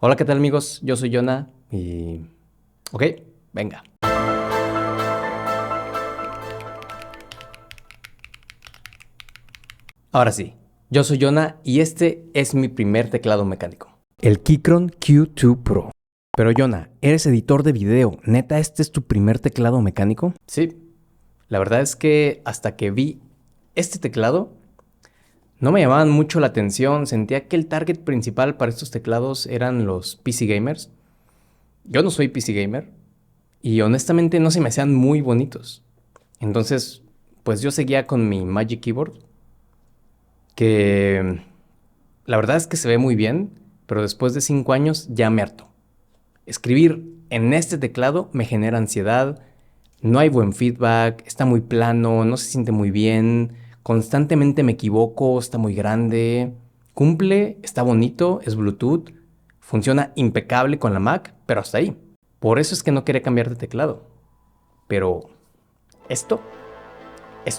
Hola, ¿qué tal amigos? Yo soy Jonah y... Ok, venga. Ahora sí, yo soy Jonah y este es mi primer teclado mecánico. El Keychron Q2 Pro. Pero Jonah, eres editor de video, ¿neta este es tu primer teclado mecánico? Sí, la verdad es que hasta que vi este teclado no me llamaban mucho la atención, sentía que el target principal para estos teclados eran los PC gamers. Yo no soy PC gamer y honestamente no se me hacían muy bonitos. Entonces, pues yo seguía con mi Magic Keyboard, que la verdad es que se ve muy bien, pero después de 5 años ya me hartó. Escribir en este teclado me genera ansiedad, no hay buen feedback, está muy plano, no se siente muy bien, constantemente me equivoco, está muy grande, cumple, está bonito, es Bluetooth, funciona impecable con la Mac, pero hasta ahí. Por eso es que no quería cambiar de teclado. Pero esto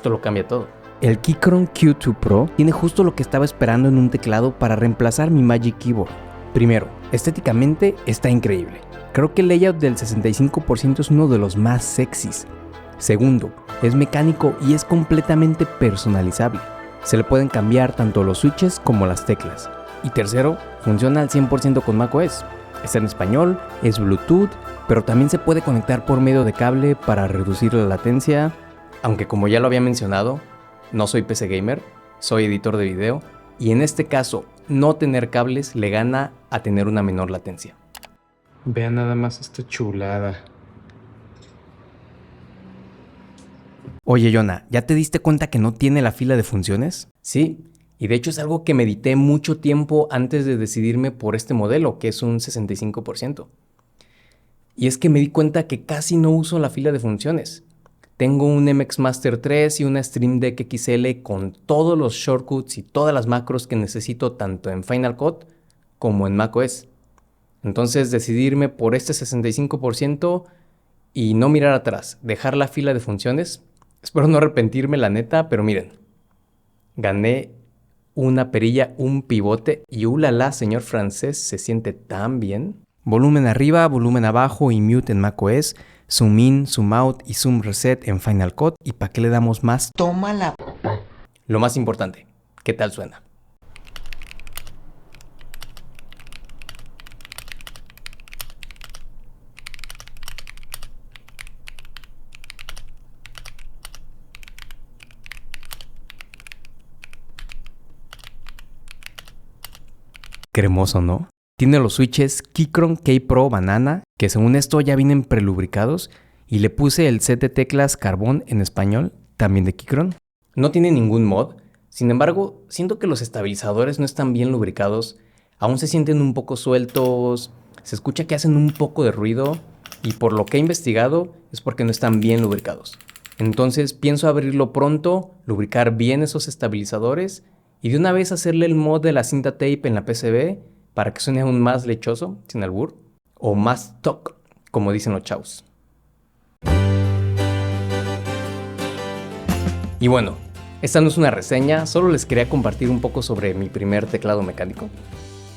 lo cambia todo. El Keychron Q2 Pro tiene justo lo que estaba esperando en un teclado para reemplazar mi Magic Keyboard. Primero, estéticamente está increíble. Creo que el layout del 65% es uno de los más sexys. Segundo, es mecánico y es completamente personalizable. Se le pueden cambiar tanto los switches como las teclas. Y tercero, funciona al 100% con macOS. Está en español, es Bluetooth, pero también se puede conectar por medio de cable para reducir la latencia. Aunque como ya lo había mencionado, no soy PC gamer, soy editor de video y en este caso no tener cables le gana a tener una menor latencia. Vean nada más esta chulada. Oye Jonah, ¿ya te diste cuenta que no tiene la fila de funciones? Sí, y de hecho es algo que medité mucho tiempo antes de decidirme por este modelo, que es un 65%. Y es que me di cuenta que casi no uso la fila de funciones. Tengo un MX Master 3 y una Stream Deck XL con todos los shortcuts y todas las macros que necesito tanto en Final Cut como en macOS. Entonces decidirme por este 65% y no mirar atrás, dejar la fila de funciones. Espero no arrepentirme la neta, pero miren, gané una perilla, un pivote y ulala, señor francés, se siente tan bien. Volumen arriba, volumen abajo y mute en macOS, zoom in, zoom out y zoom reset en Final Cut. ¿Y para qué le damos más? Tómala. Lo más importante, ¿qué tal suena? Cremoso, ¿no? Tiene los switches Keychron K Pro Banana, que según esto ya vienen prelubricados, y le puse el set de teclas Carbón en español, también de Keychron. No tiene ningún mod, sin embargo, siento que los estabilizadores no están bien lubricados, aún se sienten un poco sueltos, se escucha que hacen un poco de ruido, y por lo que he investigado es porque no están bien lubricados. Entonces pienso abrirlo pronto, lubricar bien esos estabilizadores, y de una vez hacerle el mod de la cinta tape en la PCB para que suene aún más lechoso, sin albur, o más toc, como dicen los chavos. Y bueno, esta no es una reseña, solo les quería compartir un poco sobre mi primer teclado mecánico,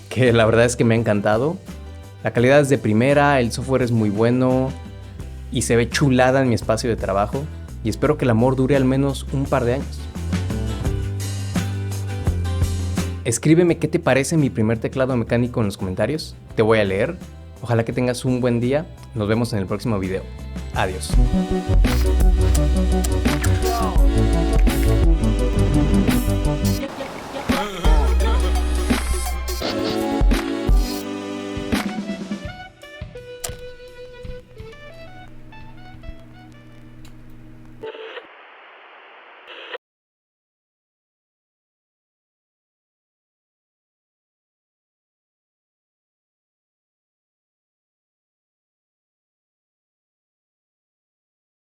que la verdad es que me ha encantado. La calidad es de primera, el software es muy bueno y se ve chulada en mi espacio de trabajo y espero que el amor dure al menos un par de años. Escríbeme qué te parece mi primer teclado mecánico en los comentarios, te voy a leer. Ojalá que tengas un buen día, nos vemos en el próximo video. Adiós.